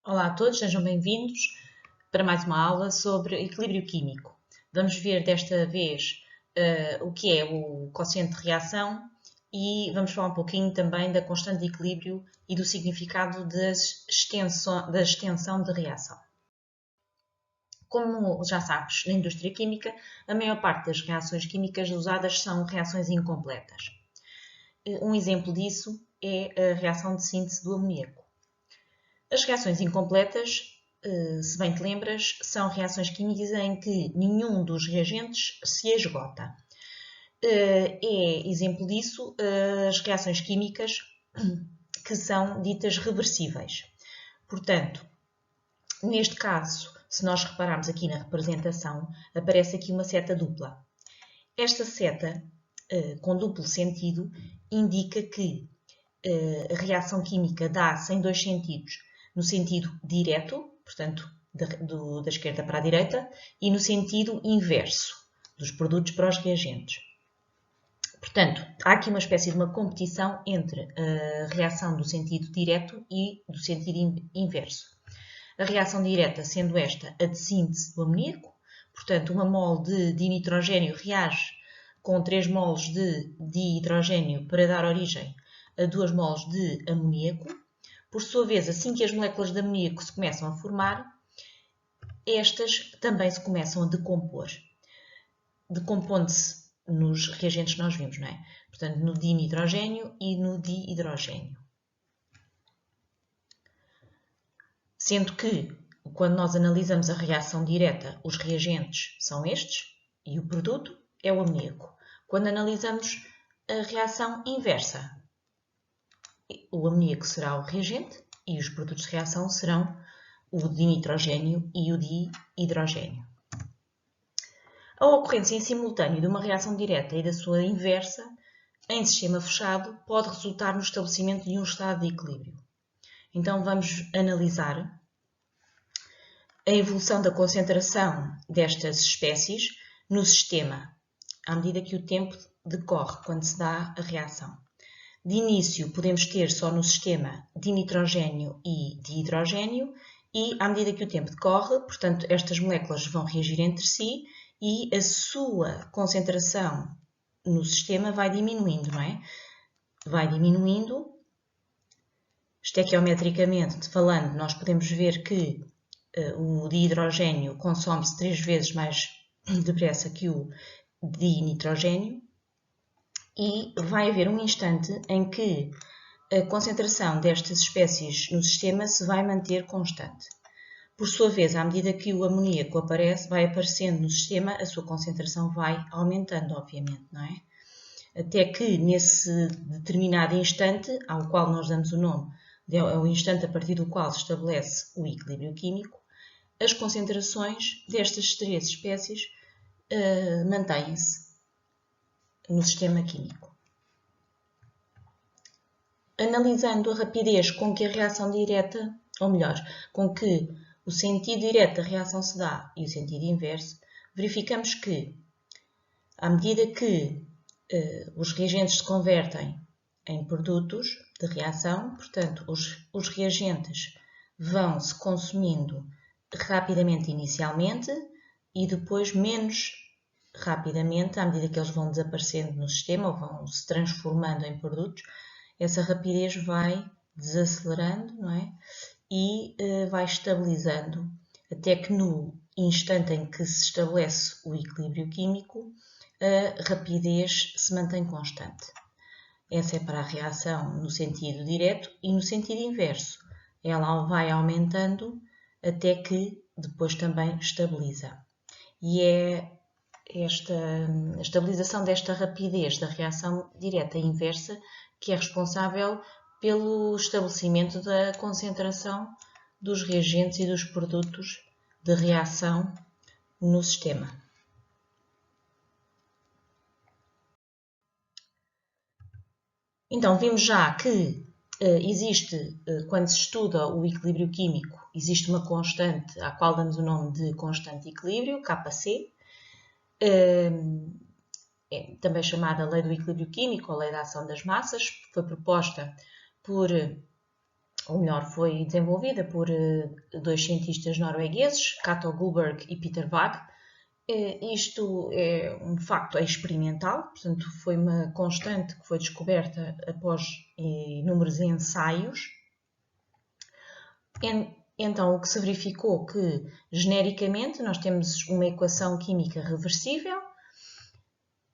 Olá a todos, sejam bem-vindos para mais uma aula sobre equilíbrio químico. Vamos ver desta vez o que é o quociente de reação e vamos falar um pouquinho também da constante de equilíbrio e do significado da extensão de reação. Como já sabes, na indústria química, a maior parte das reações químicas usadas são reações incompletas. Um exemplo disso é a reação de síntese do amoníaco. As reações incompletas, se bem te lembras, são reações químicas em que nenhum dos reagentes se esgota. É exemplo disso as reações químicas que são ditas reversíveis. Portanto, neste caso, se nós repararmos aqui na representação, aparece aqui uma seta dupla. Esta seta, com duplo sentido, indica que a reação química dá-se em dois sentidos. No sentido direto, portanto, da esquerda para a direita, e no sentido inverso, dos produtos para os reagentes. Portanto, há aqui uma espécie de uma competição entre a reação do sentido direto e do sentido inverso. A reação direta sendo esta a de síntese do amoníaco, portanto, uma mol de dinitrogênio reage com 3 mols de dihidrogênio para dar origem a 2 mols de amoníaco. Por sua vez, assim que as moléculas de amoníaco se começam a formar, estas também se começam a decompor. Decompondo-se nos reagentes que nós vimos, não é? Portanto, no dinitrogênio e no dihidrogênio. Sendo que, quando nós analisamos a reação direta, os reagentes são estes e o produto é o amoníaco. Quando analisamos a reação inversa, o amoníaco será o reagente e os produtos de reação serão o dinitrogênio e o dihidrogênio. A ocorrência em simultâneo de uma reação direta e da sua inversa em sistema fechado pode resultar no estabelecimento de um estado de equilíbrio. Então vamos analisar a evolução da concentração destas espécies no sistema, à medida que o tempo decorre quando se dá a reação. De início, podemos ter só no sistema dinitrogênio e dihidrogênio e, à medida que o tempo decorre, portanto, estas moléculas vão reagir entre si e a sua concentração no sistema vai diminuindo, não é? Vai diminuindo. Estequiometricamente falando, nós podemos ver que o dihidrogênio consome-se 3 vezes mais depressa que o dinitrogênio. E vai haver um instante em que a concentração destas espécies no sistema se vai manter constante. Por sua vez, à medida que o amoníaco vai aparecendo no sistema, a sua concentração vai aumentando, obviamente, não é? Até que nesse determinado instante, ao qual nós damos o nome, é o instante a partir do qual se estabelece o equilíbrio químico, as concentrações destas 3 espécies mantêm-se no sistema químico. Analisando a rapidez com que a reação direta, ou melhor, com que o sentido direto da reação se dá e o sentido inverso, verificamos que, à medida que os reagentes se convertem em produtos de reação, portanto, os reagentes vão se consumindo rapidamente inicialmente e depois menos rapidamente, à medida que eles vão desaparecendo no sistema ou vão se transformando em produtos, essa rapidez vai desacelerando, não é? E vai estabilizando, até que no instante em que se estabelece o equilíbrio químico, a rapidez se mantém constante. Essa é para a reação no sentido direto e no sentido inverso. Ela vai aumentando até que depois também estabiliza. E é a estabilização desta rapidez da reação direta e inversa que é responsável pelo estabelecimento da concentração dos reagentes e dos produtos de reação no sistema. Então, vimos já que existe, quando se estuda o equilíbrio químico, existe uma constante à qual damos o nome de constante de equilíbrio, Kc, também chamada Lei do Equilíbrio Químico ou Lei da Ação das Massas, foi proposta por ou melhor, foi desenvolvida por dois cientistas noruegueses, Cato Gullberg e Peter Wag. Isto é um facto experimental, portanto foi uma constante que foi descoberta após inúmeros ensaios. Então, o que se verificou que, genericamente, nós temos uma equação química reversível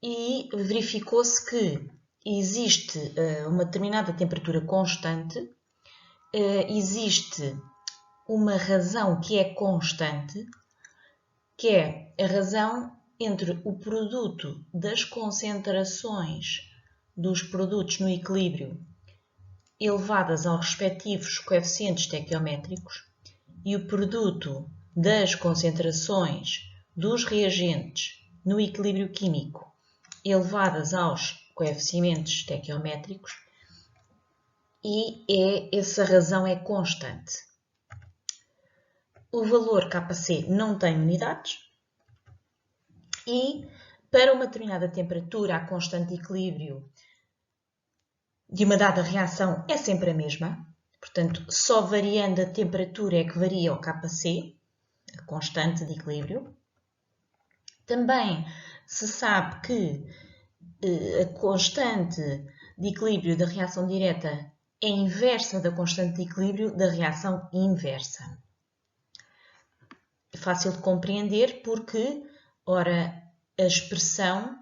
e verificou-se que existe uma determinada temperatura constante, existe uma razão que é constante, que é a razão entre o produto das concentrações dos produtos no equilíbrio elevadas aos respectivos coeficientes estequiométricos e o produto das concentrações dos reagentes no equilíbrio químico elevadas aos coeficientes estequiométricos, e essa razão é constante. O valor Kc não tem unidades e, para uma determinada temperatura, a constante de equilíbrio de uma dada reação é sempre a mesma. Portanto, só variando a temperatura é que varia o Kc, a constante de equilíbrio. Também se sabe que a constante de equilíbrio da reação direta é inversa da constante de equilíbrio da reação inversa. É fácil de compreender porque, ora, a expressão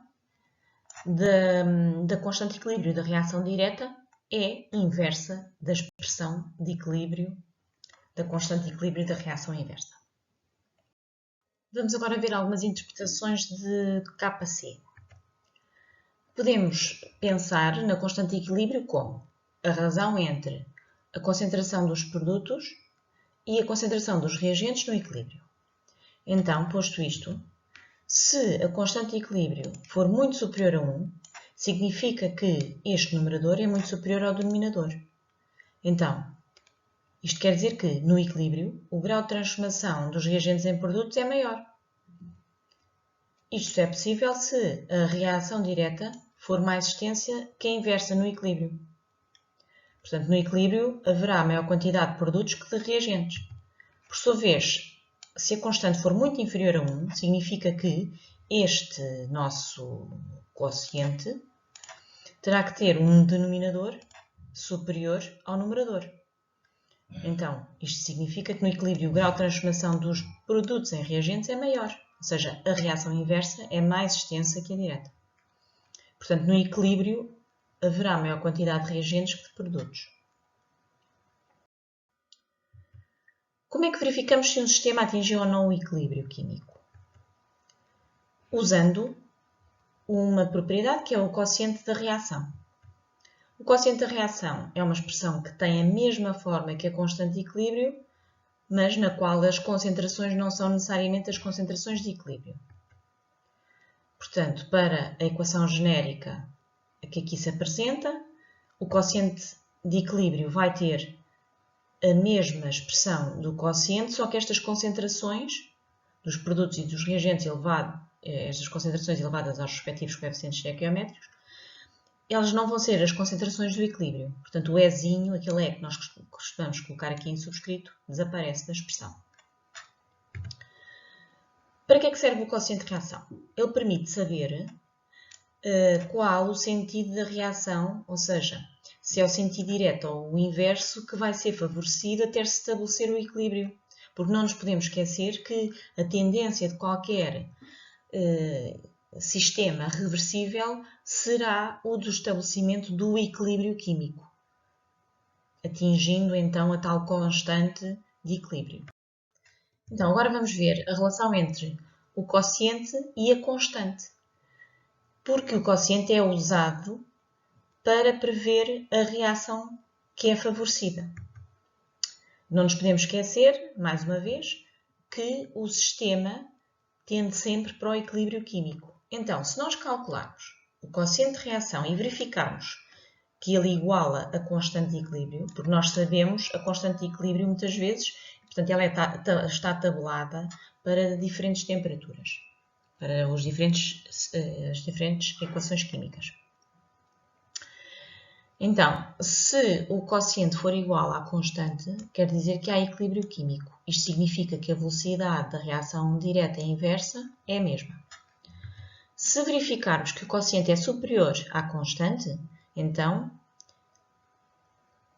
da constante de equilíbrio da reação direta é inversa da expressão de equilíbrio da constante de equilíbrio da reação inversa. Vamos agora ver algumas interpretações de Kc. Podemos pensar na constante de equilíbrio como a razão entre a concentração dos produtos e a concentração dos reagentes no equilíbrio. Então, posto isto, se a constante de equilíbrio for muito superior a 1, significa que este numerador é muito superior ao denominador. Então, isto quer dizer que, no equilíbrio, o grau de transformação dos reagentes em produtos é maior. Isto é possível se a reação direta for mais extensa que a inversa no equilíbrio. Portanto, no equilíbrio haverá maior quantidade de produtos que de reagentes. Por sua vez, se a constante for muito inferior a 1, significa que este nosso quociente terá que ter um denominador superior ao numerador. Então, isto significa que no equilíbrio o grau de transformação dos produtos em reagentes é maior, ou seja, a reação inversa é mais extensa que a direta. Portanto, no equilíbrio haverá maior quantidade de reagentes que de produtos. Como é que verificamos se um sistema atingiu ou não o equilíbrio químico? Usando uma propriedade que é o quociente da reação. O quociente da reação é uma expressão que tem a mesma forma que a constante de equilíbrio, mas na qual as concentrações não são necessariamente as concentrações de equilíbrio. Portanto, para a equação genérica que aqui se apresenta, o quociente de equilíbrio vai ter a mesma expressão do quociente, só que estas concentrações dos produtos e dos reagentes estas concentrações elevadas aos respectivos coeficientes estequiométricos, elas não vão ser as concentrações do equilíbrio. Portanto, o Ezinho, aquele E que nós costumamos colocar aqui em subscrito, desaparece da expressão. Para que é que serve o quociente de reação? Ele permite saber qual o sentido da reação, ou seja, se é o sentido direto ou o inverso que vai ser favorecido até se estabelecer o equilíbrio. Porque não nos podemos esquecer que a tendência de qualquer sistema reversível será o do estabelecimento do equilíbrio químico, atingindo então a tal constante de equilíbrio. Então, agora vamos ver a relação entre o quociente e a constante, porque o quociente é usado para prever a reação que é favorecida. Não nos podemos esquecer, mais uma vez, que o sistema tende sempre para o equilíbrio químico. Então, se nós calcularmos o quociente de reação e verificarmos que ele iguala a constante de equilíbrio, porque nós sabemos a constante de equilíbrio muitas vezes, portanto, ela está tabelada para diferentes temperaturas, para as diferentes equações químicas. Então, se o quociente for igual à constante, quer dizer que há equilíbrio químico. Isto significa que a velocidade da reação direta e inversa é a mesma. Se verificarmos que o quociente é superior à constante, então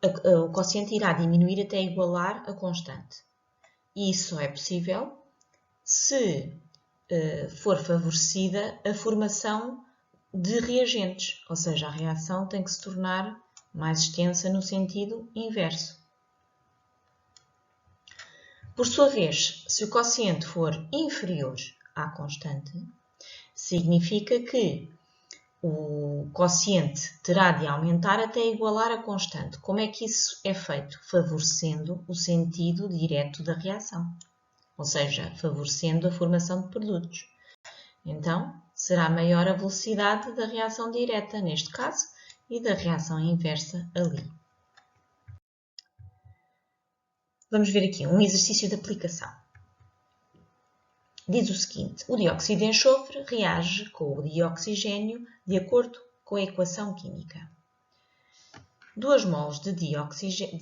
o quociente irá diminuir até igualar a constante. E isso só é possível se for favorecida a formação de reagentes, ou seja, a reação tem que se tornar mais extensa no sentido inverso. Por sua vez, se o quociente for inferior à constante, significa que o quociente terá de aumentar até igualar a constante. Como é que isso é feito? Favorecendo o sentido direto da reação, ou seja, favorecendo a formação de produtos. Então, será maior a velocidade da reação direta, neste caso, e da reação inversa ali. Vamos ver aqui um exercício de aplicação. Diz o seguinte: o dióxido de enxofre reage com o dioxigênio de acordo com a equação química. 2 mols de dióxido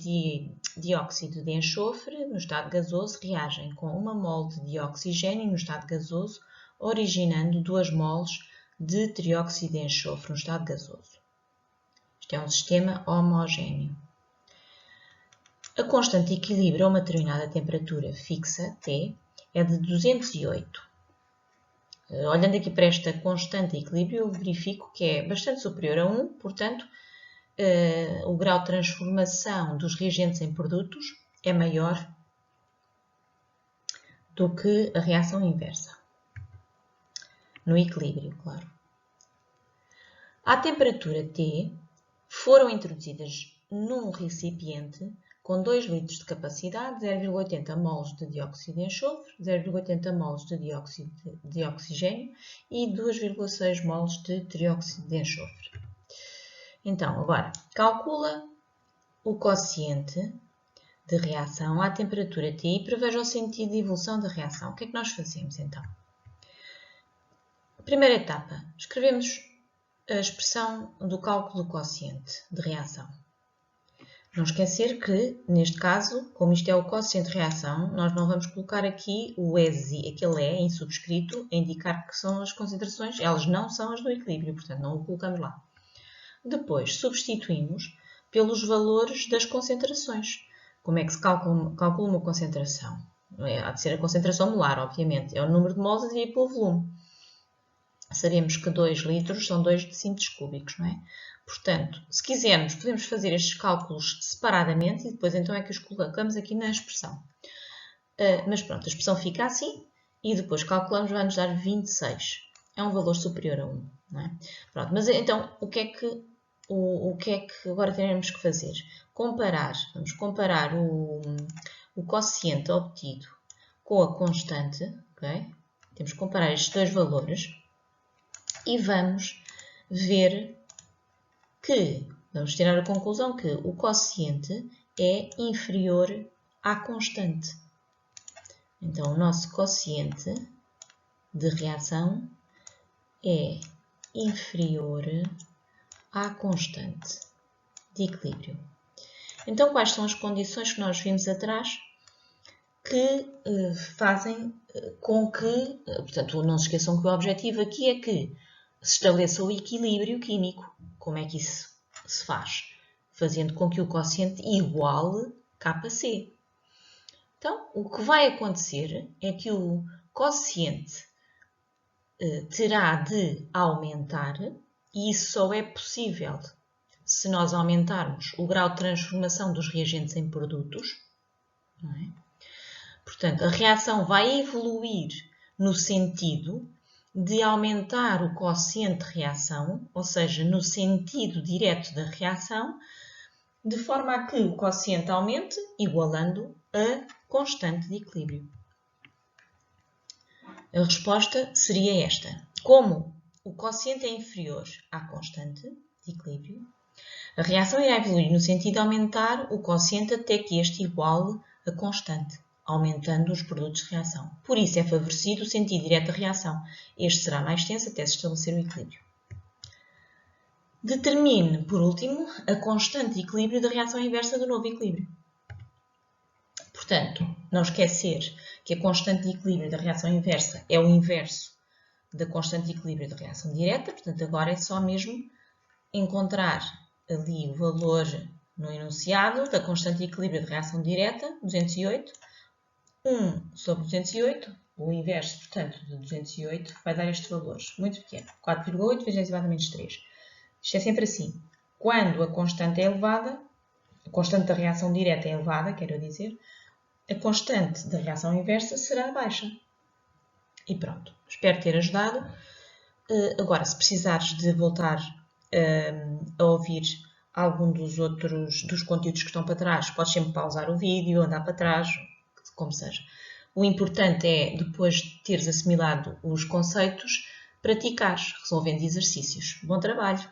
de enxofre no estado gasoso reagem com 1 mol de dioxigênio no estado gasoso, originando 2 mols de trióxido de enxofre no estado gasoso. Isto é um sistema homogéneo. A constante de equilíbrio a uma determinada temperatura fixa, T, é de 208. Olhando aqui para esta constante de equilíbrio, eu verifico que é bastante superior a 1, portanto, o grau de transformação dos reagentes em produtos é maior do que a reação inversa. No equilíbrio, claro. À temperatura T, foram introduzidas num recipiente com 2 litros de capacidade, 0,80 mols de dióxido de enxofre, 0,80 mols de dióxido de oxigênio e 2,6 mols de trióxido de enxofre. Então, agora, calcula o quociente de reação à temperatura T e preveja o sentido de evolução da reação. O que é que nós fazemos, então? Primeira etapa, escrevemos a expressão do cálculo do quociente de reação. Não esquecer que, neste caso, como isto é o quociente de reação, nós não vamos colocar aqui o aquele E em subscrito, a indicar que são as concentrações, elas não são as do equilíbrio, portanto não o colocamos lá. Depois, substituímos pelos valores das concentrações. Como é que se calcula uma concentração? Há de ser a concentração molar, obviamente. É o número de mols dividido pelo volume. Sabemos que 2 litros são 2 decímetros cúbicos, não é? Portanto, se quisermos, podemos fazer estes cálculos separadamente e depois então é que os colocamos aqui na expressão. Mas pronto, a expressão fica assim e depois calculamos, vai-nos dar 26. É um valor superior a 1, não é? Pronto, mas então, o que é que agora teremos que fazer? Vamos comparar o quociente obtido com a constante, ok? Temos que comparar estes dois valores e vamos ver que, vamos tirar a conclusão que o quociente é inferior à constante. Então, o nosso quociente de reação é inferior à constante de equilíbrio. Então, quais são as condições que nós vimos atrás que fazem com que, portanto, não se esqueçam que o objetivo aqui é que se estabeleça o equilíbrio químico. Como é que isso se faz? Fazendo com que o quociente iguale Kc. Então, o que vai acontecer é que o quociente terá de aumentar, e isso só é possível se nós aumentarmos o grau de transformação dos reagentes em produtos. Não é? Portanto, a reação vai evoluir no sentido de aumentar o quociente de reação, ou seja, no sentido direto da reação, de forma a que o quociente aumente, igualando a constante de equilíbrio. A resposta seria esta. Como o quociente é inferior à constante de equilíbrio, a reação irá evoluir no sentido de aumentar o quociente até que este iguale a constante, aumentando os produtos de reação. Por isso é favorecido o sentido direto da reação. Este será mais extenso até se estabelecer o equilíbrio. Determine, por último, a constante de equilíbrio da reação inversa do novo equilíbrio. Portanto, não esquecer que a constante de equilíbrio da reação inversa é o inverso da constante de equilíbrio da reação direta. Portanto, agora é só mesmo encontrar ali o valor no enunciado da constante de equilíbrio de reação direta, 208. 1 sobre 208, o inverso, portanto, de 208, vai dar estes valores, muito pequeno, 4,8 vezes 10 elevado a menos 3. Isto é sempre assim. Quando a constante é elevada, a constante da reação direta é elevada, quero dizer, a constante da reação inversa será baixa. E pronto, espero ter ajudado. Agora, se precisares de voltar a ouvir algum dos conteúdos que estão para trás, podes sempre pausar o vídeo, andar para trás, como seja. O importante é, depois de teres assimilado os conceitos, praticares, resolvendo exercícios. Bom trabalho!